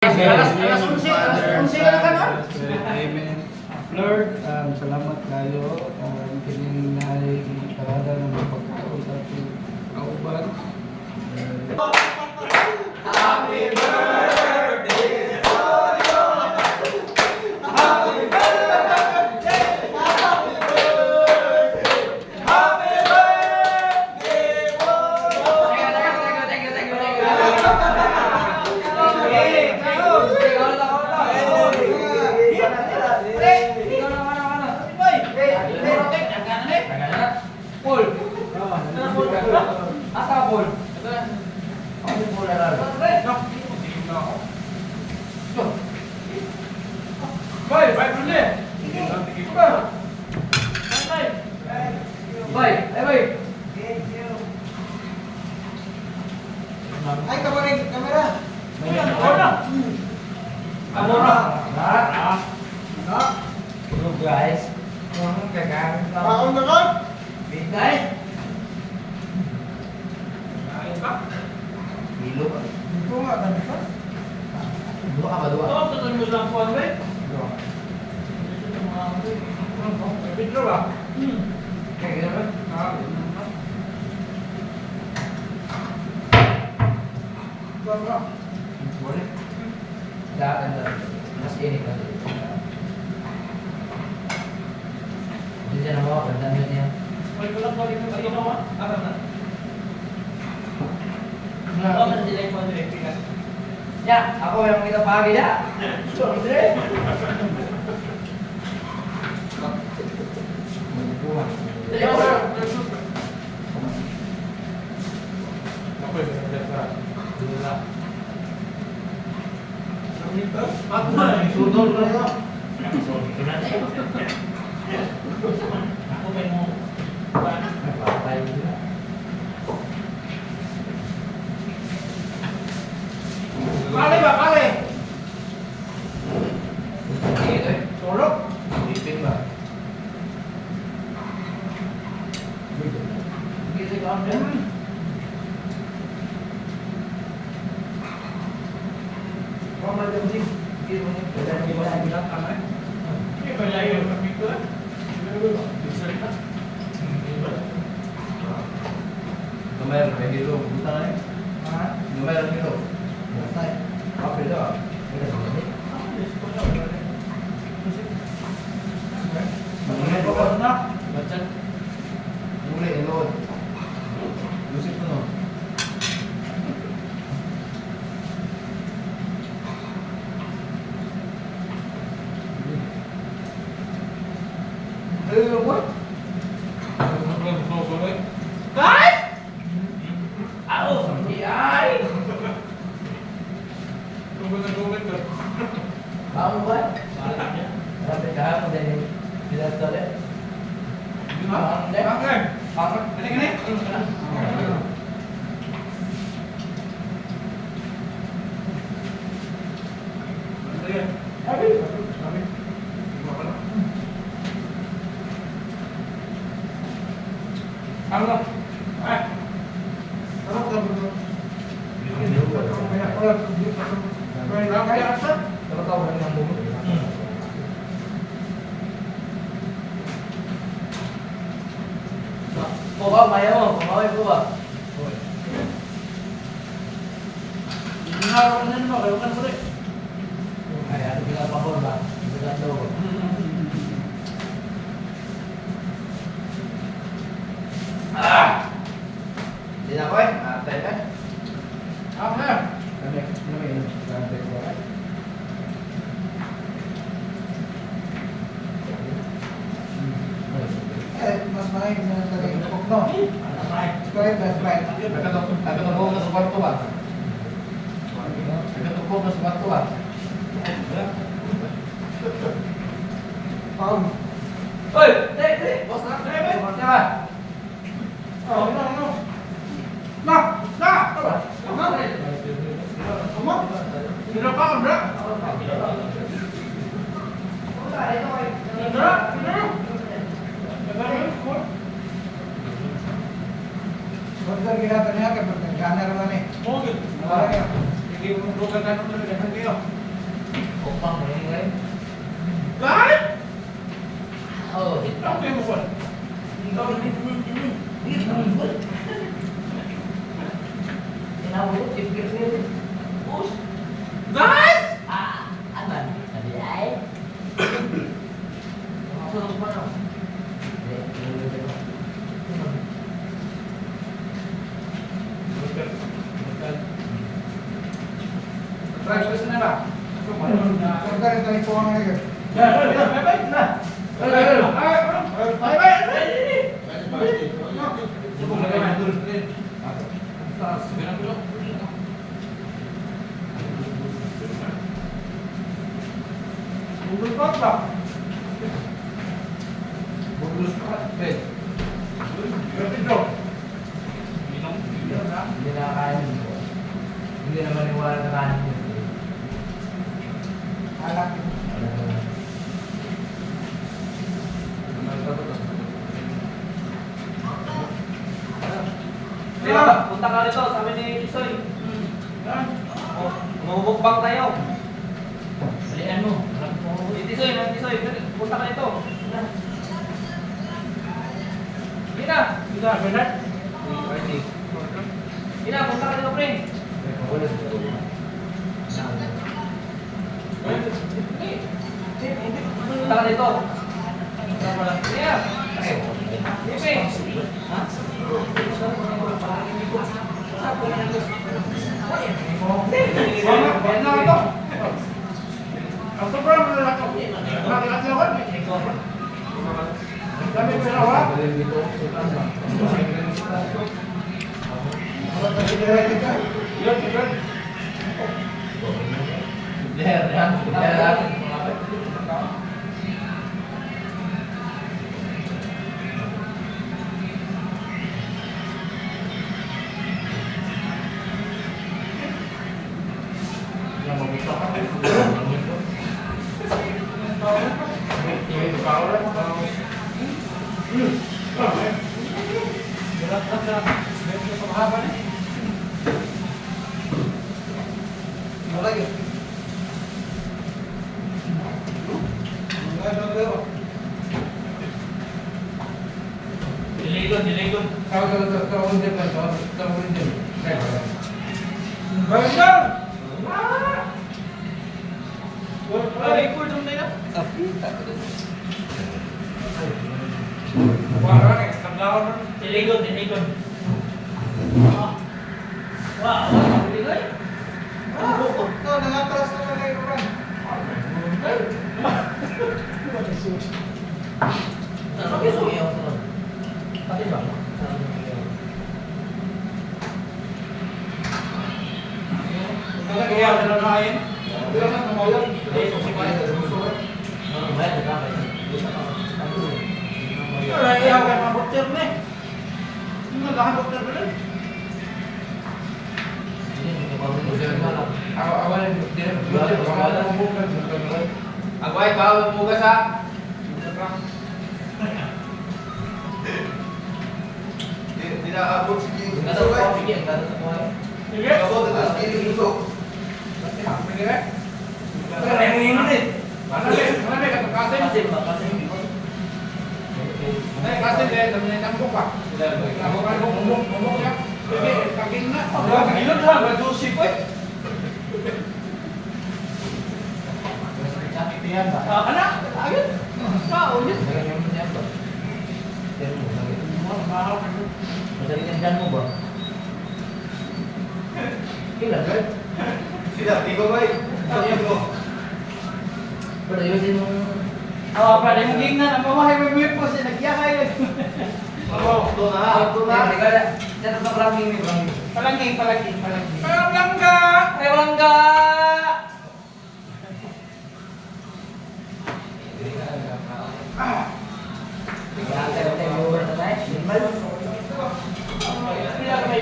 Alas 11 na kanon. Amen. Lord, salamat kayo. Kining naay parada ng pagkaon sa ating kauban. Happy birthday to you. Happy birthday. Happy birthday. Happy birthday to you. Thank Ay, kamera. guys. Gagawin ka. Paon na ka? Big guys. Hilo ka. Ito nga, dami ka. Dua ka ba? Dua? Oh, tutuloy mo lang po, Andre. Dua. Video ba? Kaya gano'n ba? Baba. Boleh. Dah ada. Mas ini kan. Jadi jangan bawa dandannya. May kulang po dito sa ino, ah. Ano na? Nah, Oh, mas dilay po, Andre. Pikas. ya, aku yang minta pagi ya. Andre. Sudol na ka. Ako may mo. Patay juga. Kali ba, kali? Gitu. Tulog. Ipin ba? Gitu kan. Kau macam ni. Gitu nih. Kaya gimana bilang kan, eh? Ini kaya yung kapito, eh. Bisa kita. Gambar kayak gitu, buta nih. Ha? Gambar gitu. Patay. Apa itu? Kita begini. Ano ko ba na? Baca. Mulai elot. Musik tuh. What? Guys! Ako! Ay! Kamu ba? Sampai kamu dari tidak tahu. Ano? Eh, Ano ka ba? Kalau kau yang ngomong. Cô có mày không? Có mày cô à? Tinggal kan mo, kayo kan ulit. Ay, ano bilang pahon ba? Bilang daw. Ah! Di na ko eh. Atay ka. Ako na. Kami, kami. Atay ko eh. Mas maayos na talaga. No? Ano tayo? Correct, that's right. Nagkatubog na sa kwarto ba? Nagkatubog na sa kwarto ba? Paon. Hoy! Bos na! Bos na ba? Oh, no. Na! Na! Ano? Sino ka, bro? Huwag lang ginagawa niya kapag nagkana naman eh. Okay. Nawala niya. Hindi mo lugar ka nung nagdahan kayo. Upang mo yun ngayon. Kahit! Oh, Ano kayo mo po? Tinawag, tipir nila. Bus. Guys! Aman. Sabi ay. Ako lang pa na. Try ko sa nila. Karga rin tayo po ang ngayon. Bye-bye na. Bye-bye. Subong na kayo. Google Pop ba? Buglos pa. Eh, Grabe na. Hindi na kain ko. Hindi na maniwala na kain ko. Anak. Punta ka rito, sabi ni Isoy. Mamumukbang tayo. Balian mo. Isoy, punta ka rito. Gina, Kita, benar? Gina, punta ka rito, pre. Punta ka rito. Gina. Ipe. Ha? Mana itu? Aku pernah melakukan. Melakukan lawan. Kami perawat. Kalau tadi daerah kita. Ya, kita. Yang mau buka apa? Ini kau lah. Apa nih? Mau lagi? Enggak ada berapa? Dilikun. Kau unjuk kan, kau unjuk. Banyak. Record dong tayo. Tapi tak ada. Warna nih, kandang. Dilikun. Wah, dilikun. Kau dengan keras sama kayak orang. Pakai suhu ya, pakai bang. Kalau dia ada lain, Dia kan kemarin. iya kan mabuk nih. Ini lahan dokter bener. Awal dia bukan. Aku ay kau bukas ha. Tidak abot si Jim. Enggak tahu kau pikir enggak tahu semua. Iya. Abot terus ini busuk. Yang ini. Mana deh? Mana deh kata kasih? Kasih. Kasih deh, temennya campur pak. Kamu kan ngomong ya. Oke, kaki nak. Kaki lu dah baju sip weh. Capian pak. Anak, ayo. Kau ni. Mahal kan? Masih kencanmu bang. Gila kan? Tidak, tiga baik. Tiga. Berdiri mo. Apa ada yang ingat apa wah yang mirip ko siya nagyakay. Oh, ito na. Jangan lupa pelanggi nih pelanggi. Palagi. Pelangga. Pelangga.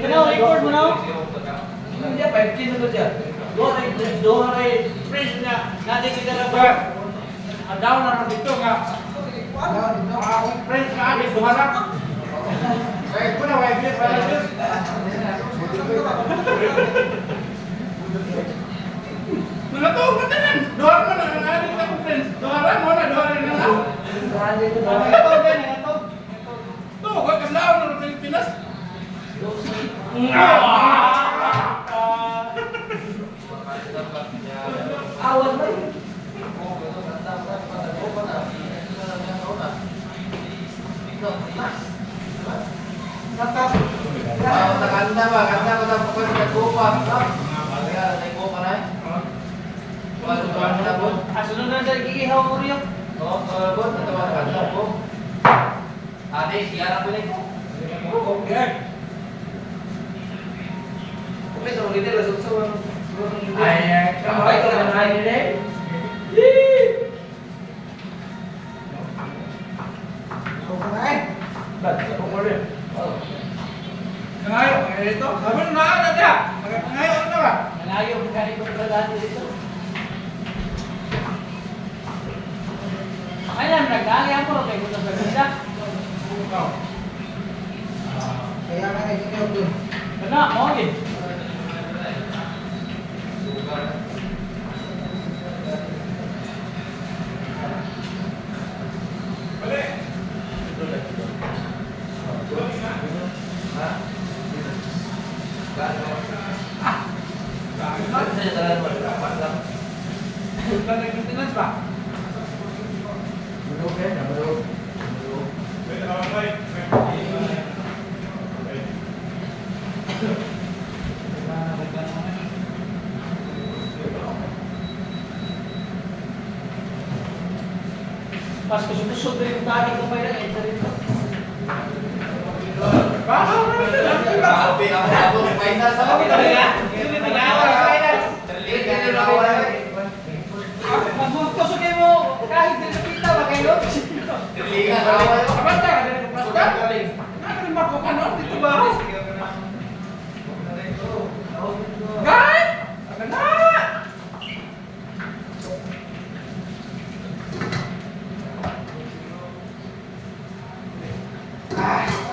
Kenal record mo na? Dia 5K na siya. Dua hari freeze na. Nanti kita dapat. Down na dito nga. Freeze na habis duharap. Saya pun awal dia pada Mga to, matanan. Dohar mo na ang adik na kong friends. Doharan mo na lang. Ito, Ben, ito. To, kaya kamlaon na ng Pilipinas. Awan ba yun? Natas. Kanta ba? Kanta ko sa pagkakas ng kupa. Kaya, may kupa na eh. Tuwan na po. Sunod na sa iihaw mo rin. Oo, po. Tuwan kanta po. Ate, siya po na ito. Okay. Okay, so ulitin. Lasot sa Ay, Kamay ka na kain din. So, kanain. Nangayo, ito. Sabi na na dia. Nangayo na ba? Nangayo, magkano ko na dati dito. Ayun, nag-aali ako. Kaya ko na baganda. Kaya nga nag-inyo doon. Ano, mo din. Bukan maintenance ba? Pas kusog-kusog din yung tali ko may lang. Ito rin to. Baka na lang. Abi, ako final sa Ito rin nga. Ito rin nga. Terlihat kan yung awal. Magmugtos kayo mo. Kahit din nakita ba kayo? Terlihat awal. Apa tak ada di Sudah pasar? galing. Nak lima kokan dito ba? Guys, ada na. Ah.